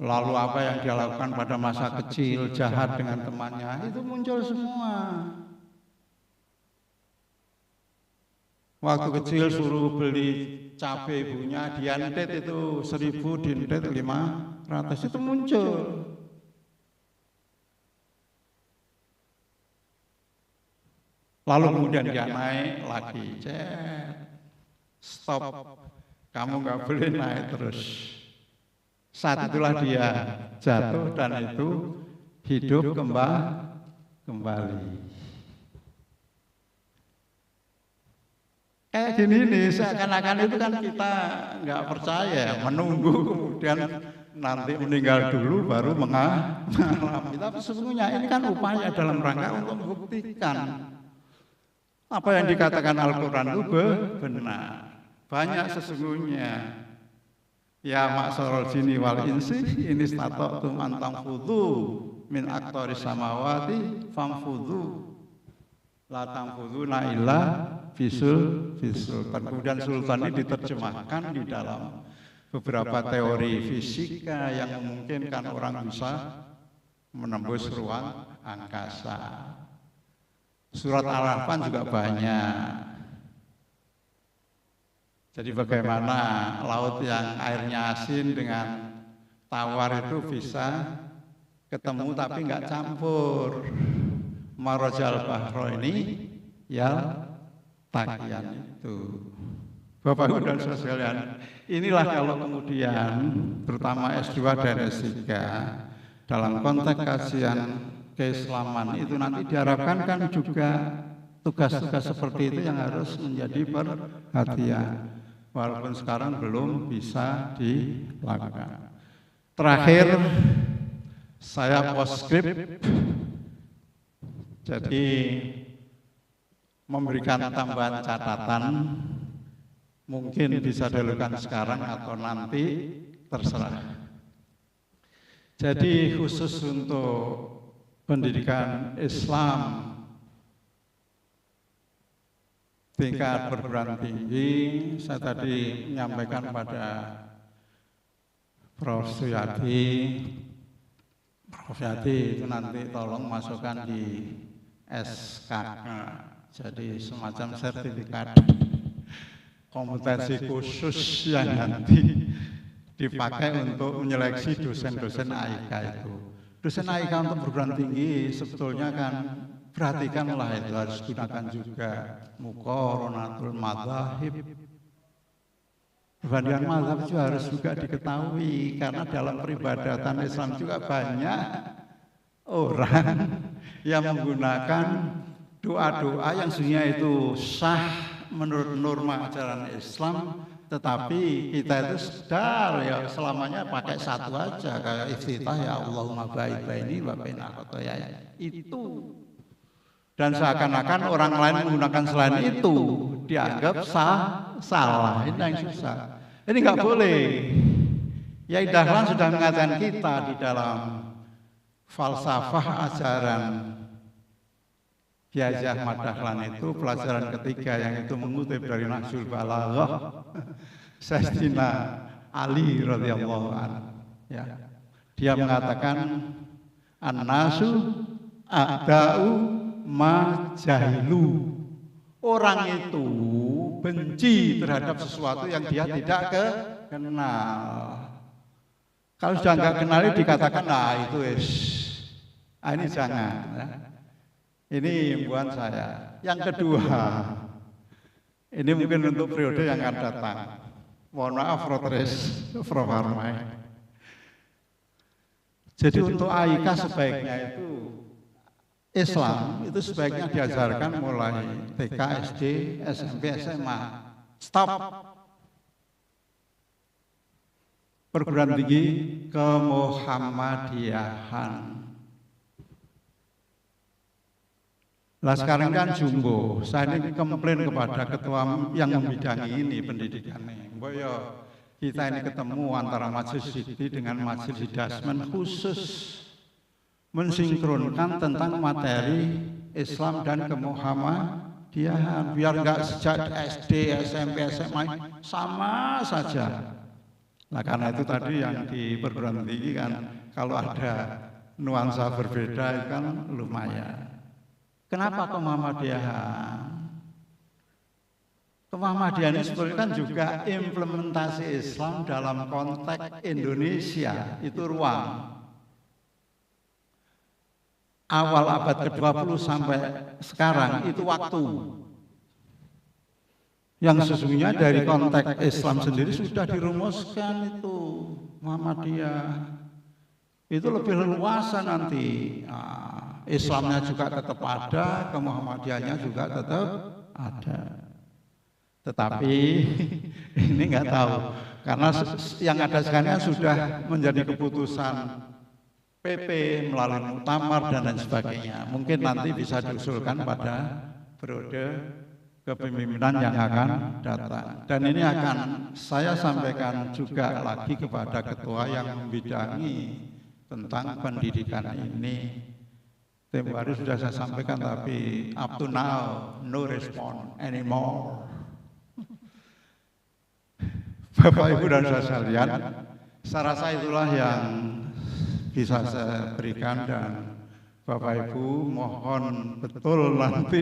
Lalu apa yang dia lakukan pada masa kecil, jahat dengan temannya, itu muncul semua. Waktu kecil suruh beli cabai ibunya, diantet itu 1000, diantet 500, itu muncul. Lalu kemudian dia naik lagi, stop, kamu nggak boleh naik terus. Saat itulah dia jatuh dan itu hidup kembali. Gini nih, seakan-akan itu kan kita nggak percaya, menunggu kemudian nanti meninggal dulu baru mengalami. Tapi sesungguhnya ini kan upaya dalam rangka untuk membuktikan apa yang dikatakan Al-Quran itu benar. Banyak sesungguhnya. Ya ma'syarul jinni wal insi ini stata'tum an tanfudhu min aqtaris samawati famfudhu la tanfudhuna illa bisul. Kemudian sultan ini diterjemahkan di dalam beberapa teori fisika yang memungkinkan orang bisa menembus ruang angkasa. Surat Al-Rahman juga banyak. Jadi bagaimana laut yang airnya asin dengan tawar itu bisa ketemu tapi nggak campur. Marajal bahro ini ya takian itu. Bapak Ibu dan saudara sekalian, inilah kalau kemudian terutama S2 dan S3 dalam konteks kajian keislaman itu nanti diharapkan kan juga tugas-tugas seperti itu yang harus menjadi perhatian. walaupun sekarang belum bisa dilakukan. Terakhir, saya postscript, jadi memberikan tambahan catatan, mungkin bisa dilakukan sekarang atau nanti, terserah. Jadi khusus untuk pendidikan Islam tingkat perguruan tinggi, saya tadi menyampaikan pada Prof. Suyadi itu nanti tolong masukkan di SKK, jadi semacam sertifikat kompetensi khusus yang nanti dipakai untuk menyeleksi dosen-dosen AIK itu. Dosen AIK untuk perguruan tinggi sebetulnya kan perhatikanlah itu harus gunakan juga muqaranatul madzhab. Perbandingan mazhab itu harus juga diketahui karena dalam peribadatan Islam juga banyak orang yang menggunakan doa-doa yang sebenarnya itu sah menurut norma ajaran Islam, tetapi kita itu sedar ya selamanya pakai satu aja kayak iftitah ya Allahumma baik baini wa baina khotoyaya itu, dan seakan-akan orang lain menggunakan selain itu dianggap salah. Ini yang susah. Ini nggak boleh. Yai Dahlan sudah mengajarkan kita di dalam falsafah ajaran Kiai Ahmad Dahlan itu pelajaran ketiga yang itu mengutip dari Nahjul Balaghah Sayyidina Ali radhiyallahu anhu. Ya. Dia mengatakan an-nasu a'da'u ma jahilu. Orang itu benci terhadap sesuatu yang dia tidak kenal. Kalau sudah nggak kenal dikatakan nah itu ini jangan. Ya. Ini himbauan saya. Yang kedua, ini mungkin untuk periode yang akan datang. Mohon maaf, Prof. Harmai. Jadi untuk AIK sebaiknya itu Islam itu sebaiknya diajarkan mulai TK, SD, SMP, SMA. Stop. Perguruan tinggi kemuhammadiyahan. Lah sekarang kan jumbo, saya ini komplain kepada ketua yang membidangi ini pendidikan ini. Boyo kita ini ketemu antara Majelis Dikti dengan Majelis Hidasmen khusus mensinkronkan tentang materi Islam dan kemuhammadiyahan. Biar enggak sejak SD, SMP, SMA sama saja. Nah karena itu tadi yang di perguruan tinggi kan kalau ada nuansa berbeda itu kan lumayan. Kenapa kemuhammadiyahan? Kemuhammadiyahan ini sebetulnya kan juga implementasi Islam dalam konteks Indonesia, itu ruang. Awal abad ke-20 sampai sekarang itu waktu. Yang sesungguhnya dari konteks Islam sendiri sudah dirumuskan itu Muhammadiyah. Itu lebih leluasa nanti. Islamnya juga tetap ada, kemuhammadiyahannya juga tetap ada. Tetapi ini nggak tahu karena yang ada sekarang sudah menjadi keputusan PP melalui muktamar dan lain sebagainya. Mungkin nanti bisa diusulkan pada periode kepemimpinan yang akan datang. Dan ini akan saya sampaikan juga lagi kepada ketua yang membidangi tentang pendidikan ini. Tempo hari sudah saya sampaikan tapi up to now no response anymore. Bapak Ibu dan saudara sekalian, saya rasa itulah yang bisa saya berikan dan Bapak Ibu mohon betul nanti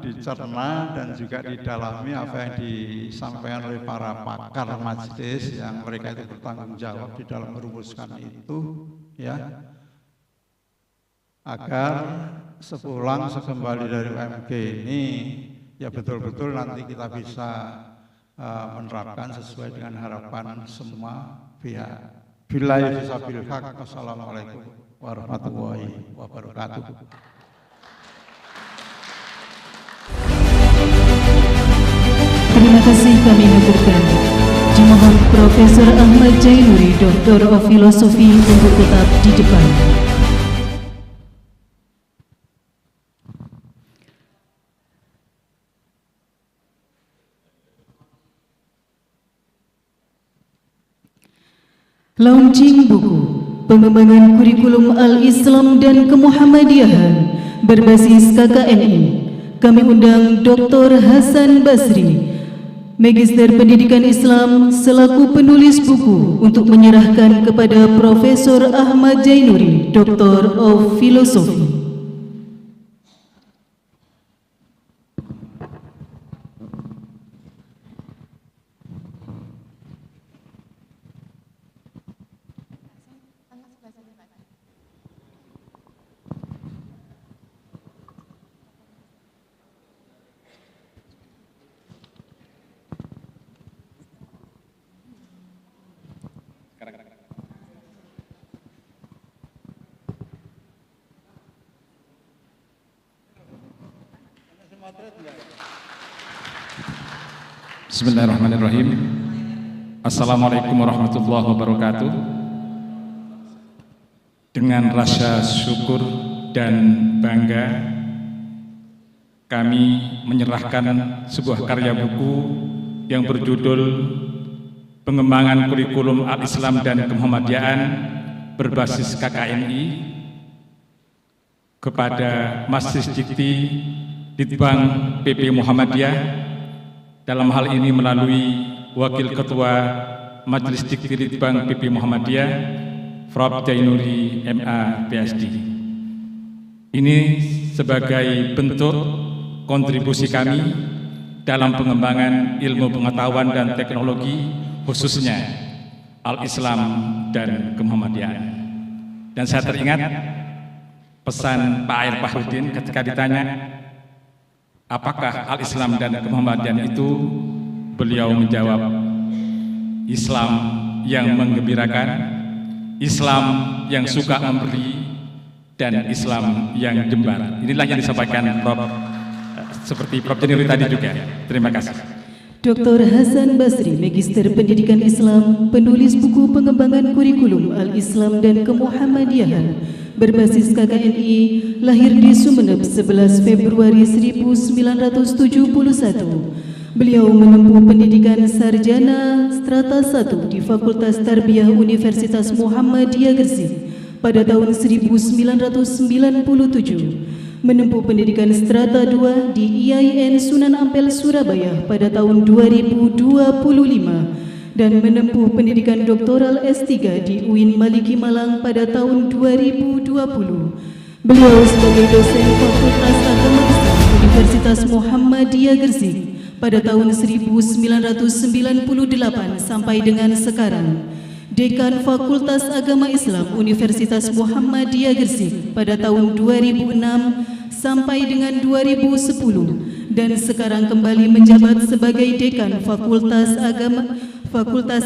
dicerna dan juga didalami apa yang disampaikan oleh para pakar majelis yang mereka itu bertanggung jawab di dalam merumuskan itu ya. Agar sepulang sekembali dari UMG ini ya betul-betul nanti kita bisa menerapkan sesuai dengan harapan semua pihak. Billahi fisabil haq. Wassalamualaikum warahmatullahi wabarakatuh. Profesor Ahmad Jainuri, Doktor of Filosofi, untuk tetap di depan. Launching buku Pengembangan Kurikulum Al-Islam dan Kemuhammadiyahan berbasis KKNI. Kami undang Dr. Hasan Basri, Magister Pendidikan Islam selaku penulis buku untuk menyerahkan kepada Profesor Ahmad Jainuri, Doktor of Filosofi. Bismillahirrahmanirrahim. Assalamualaikum warahmatullahi wabarakatuh. Dengan rasa syukur dan bangga, kami menyerahkan sebuah karya buku yang berjudul Pengembangan Kurikulum Al-Islam dan Kemuhammadiyaan berbasis KKNI kepada Mas Sisdikti Litbang PP Muhammadiyah, dalam hal ini melalui Wakil Ketua Majelis Dikti Litbang PP Muhammadiyah, Prof. Jainuri MA PhD. Ini sebagai bentuk kontribusi kami dalam pengembangan ilmu pengetahuan dan teknologi, khususnya Al-Islam dan Kemuhammadiyaan. Dan saya teringat pesan Pak Air Fahrudin ketika ditanya apakah Al-Islam dan Kemuhammadiyaan itu, beliau menjawab, Islam yang menggembirakan, Islam yang suka memberi, dan Islam yang jembar. Inilah yang disampaikan Prof. Seperti Prof. Jainuri tadi juga. Terima kasih. Dr. Hasan Basri, Magister Pendidikan Islam, penulis buku Pengembangan Kurikulum Al-Islam dan Kemuhammadiyahan berbasis KKNI, lahir di Sumeneb 11 Februari 1971. Beliau menempuh pendidikan sarjana strata 1 di Fakultas Tarbiyah Universitas Muhammadiyah Gresik pada tahun 1997. Menempuh pendidikan strata 2 di IAIN Sunan Ampel Surabaya pada tahun 2025 dan menempuh pendidikan doktoral S3 di UIN Maliki Malang pada tahun 2020. Beliau sebagai dosen Fakultas Agama Islam Universitas Muhammadiyah Gresik pada tahun 1998 sampai dengan sekarang. Dekan Fakultas Agama Islam Universitas Muhammadiyah Gresik pada tahun 2006 sampai dengan 2010 dan sekarang kembali menjabat sebagai Dekan Fakultas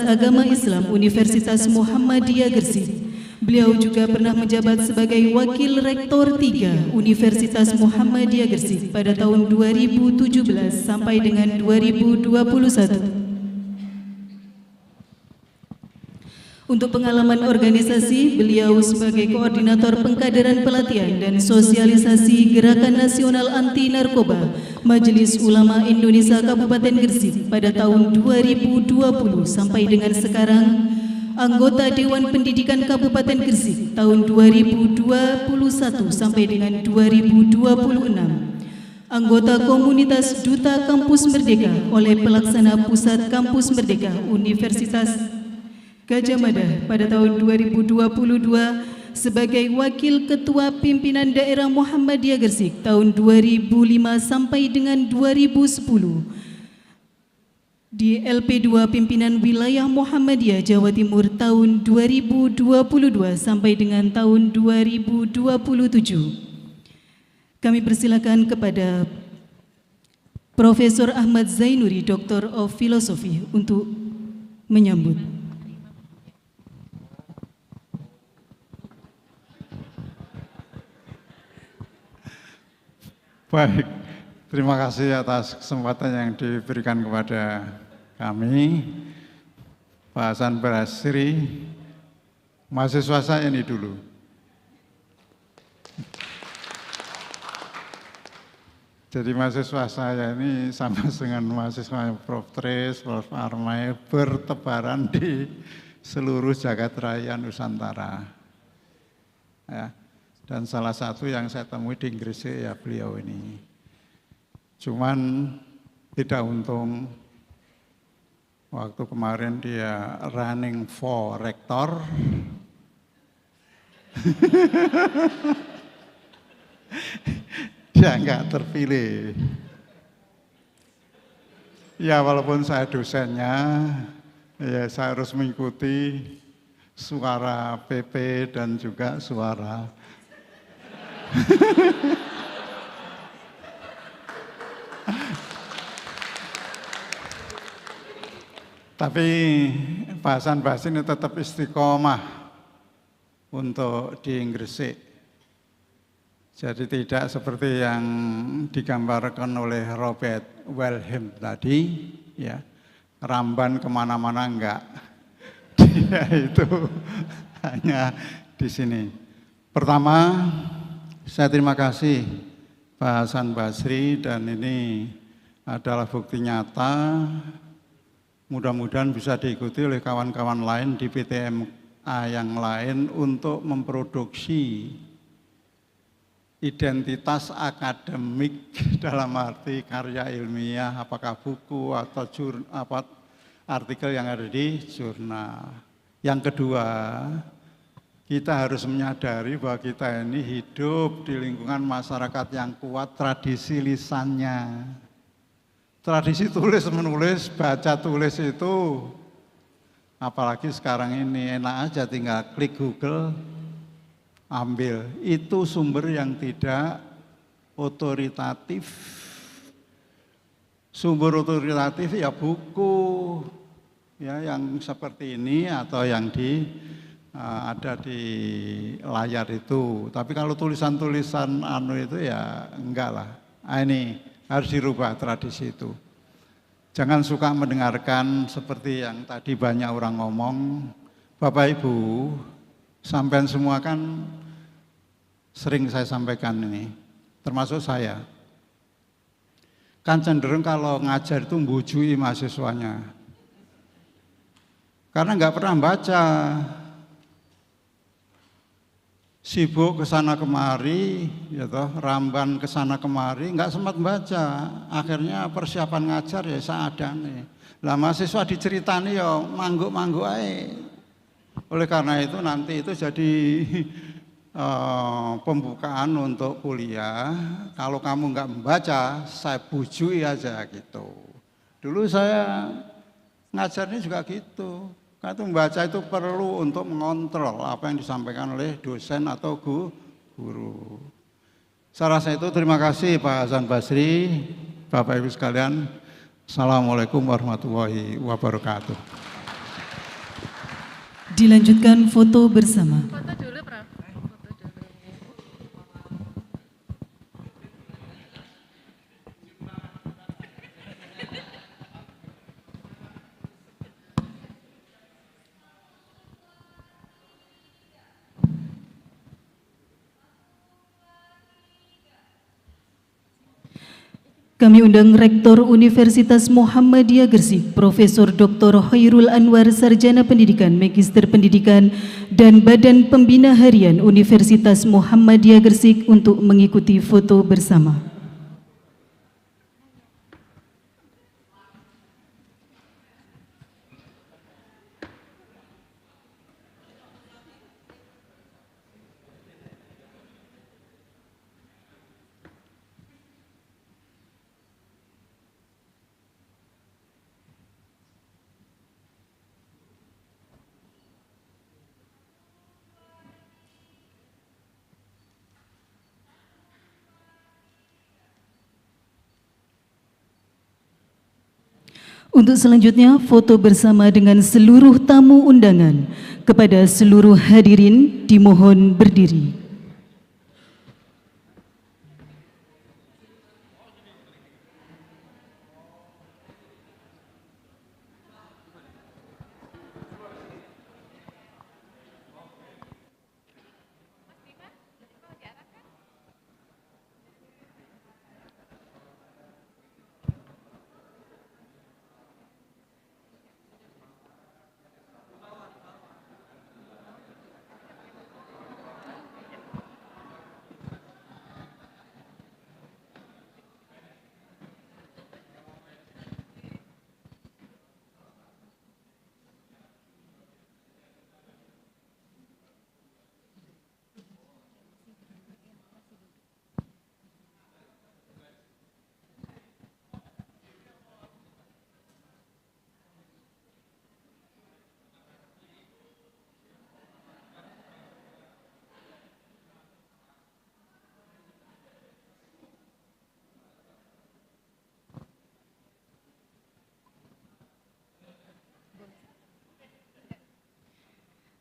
Agama Islam Universitas Muhammadiyah Gresik. Beliau juga pernah menjabat sebagai Wakil Rektor 3 Universitas Muhammadiyah Gresik pada tahun 2017 sampai dengan 2021. Untuk pengalaman organisasi, beliau sebagai Koordinator Pengkaderan Pelatihan dan Sosialisasi Gerakan Nasional Anti Narkoba Majelis Ulama Indonesia Kabupaten Gresik pada tahun 2020 sampai dengan sekarang, anggota Dewan Pendidikan Kabupaten Gresik tahun 2021 sampai dengan 2026, anggota Komunitas Duta Kampus Merdeka oleh Pelaksana Pusat Kampus Merdeka Universitas Gajah Mada pada tahun 2022 sebagai Wakil Ketua Pimpinan Daerah Muhammadiyah Gresik tahun 2005 sampai dengan 2010, di LP2 Pimpinan Wilayah Muhammadiyah Jawa Timur tahun 2022 sampai dengan tahun 2027. Kami persilakan kepada Profesor Ahmad Jainuri, Doktor of Filosofi, untuk menyambut. Baik, terima kasih atas kesempatan yang diberikan kepada kami. Pak Hasan Basri, mahasiswa saya ini dulu. Jadi mahasiswa saya ini sama dengan mahasiswa Prof. Tris, Prof. Armai, bertebaran di seluruh jagat raya Nusantara. Ya. Dan salah satu yang saya temui di Inggris ya beliau ini. Cuman tidak untung, waktu kemarin dia running for rektor, dia nggak terpilih. Ya walaupun saya dosennya, ya saya harus mengikuti suara PP dan juga suara tapi Pak Hasan Basri ini tetap istiqomah untuk di Gresik. Jadi tidak seperti yang digambarkan oleh Robert Wilhelm tadi, ya, ramban kemana-mana enggak. Dia itu hanya di sini. Pertama, saya terima kasih Pak Hasan Basri, dan ini adalah bukti nyata. Mudah-mudahan bisa diikuti oleh kawan-kawan lain di PTMA yang lain untuk memproduksi identitas akademik dalam arti karya ilmiah, apakah buku atau artikel yang ada di jurnal. Yang kedua, kita harus menyadari bahwa kita ini hidup di lingkungan masyarakat yang kuat tradisi lisannya. Tradisi tulis menulis, baca tulis itu, apalagi sekarang ini enak aja tinggal klik Google, ambil. Itu sumber yang tidak otoritatif. Sumber otoritatif ya buku, ya yang seperti ini atau yang ada di layar itu. Tapi kalau tulisan-tulisan itu ya enggak lah. Ini harus dirubah tradisi itu. Jangan suka mendengarkan seperti yang tadi banyak orang ngomong. Bapak Ibu, sampean semua kan sering saya sampaikan ini, termasuk saya. Kan cenderung kalau ngajar itu membujui mahasiswanya. Karena nggak pernah baca. Sibuk ke sana kemari, ya toh, ramban ke sana kemari, nggak sempat baca. Akhirnya persiapan ngajar ya seadanya. Lah mahasiswa diceritani ya mangguk-mangguk aja. Oleh karena itu nanti itu jadi pembukaan untuk kuliah. Kalau kamu nggak membaca, saya bujui aja gitu. Dulu saya ngajarnya juga gitu. Karena itu membaca itu perlu untuk mengontrol apa yang disampaikan oleh dosen atau guru. Saya rasa itu. Terima kasih Pak Hasan Basri, Bapak Ibu sekalian. Assalamualaikum warahmatullahi wabarakatuh. Dilanjutkan foto bersama. Foto dulu, Prof. Foto dulu. Kami undang Rektor Universitas Muhammadiyah Gresik, Profesor Dr. Khairul Anwar, Sarjana Pendidikan, Magister Pendidikan, dan Badan Pembina Harian Universitas Muhammadiyah Gresik untuk mengikuti foto bersama. Untuk selanjutnya, foto bersama dengan seluruh tamu undangan. Kepada seluruh hadirin, dimohon berdiri.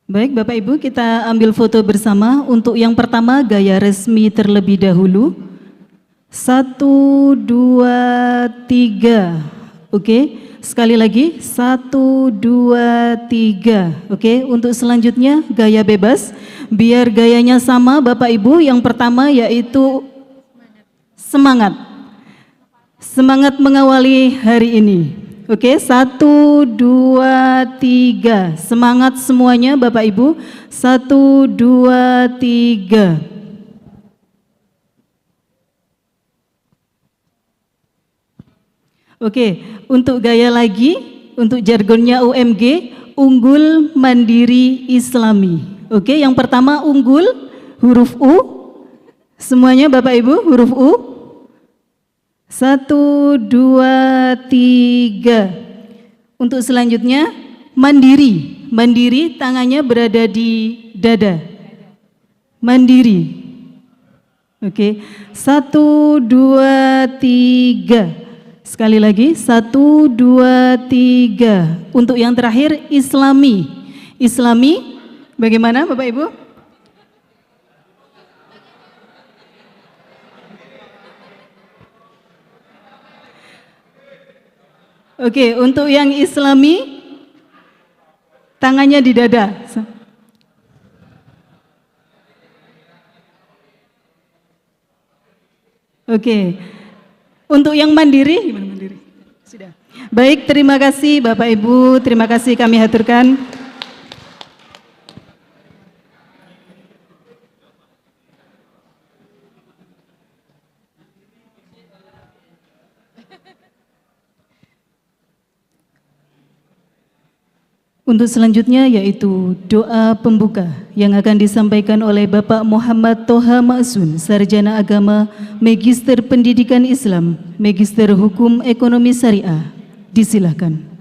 Baik, Bapak Ibu, kita ambil foto bersama. Untuk yang pertama, gaya resmi terlebih dahulu. 1, 2, 3. Oke, sekali lagi. 1, 2, 3. Oke, untuk selanjutnya gaya bebas. Biar gayanya sama, Bapak Ibu. Yang pertama yaitu semangat. Semangat mengawali hari ini. Oke, 1, 2, 3. Semangat semuanya Bapak Ibu. 1, 2, 3. Oke, untuk gaya lagi, untuk jargonnya UMG, unggul mandiri Islami. Oke, yang pertama unggul, huruf U. Semuanya Bapak Ibu, huruf U. 1, 2, 3. Untuk selanjutnya mandiri. Mandiri tangannya berada di dada. Mandiri. Oke. 1, 2, 3. Sekali lagi 1, 2, 3. Untuk yang terakhir Islami. Islami bagaimana Bapak Ibu? Oke, untuk yang Islami tangannya di dada. Oke. Untuk yang mandiri gimana mandiri? Sudah. Baik, terima kasih Bapak Ibu, terima kasih kami haturkan. Untuk selanjutnya yaitu doa pembuka yang akan disampaikan oleh Bapak Muhammad Toha Ma'sun, Sarjana Agama, Magister Pendidikan Islam, Magister Hukum Ekonomi Syariah. Disilahkan.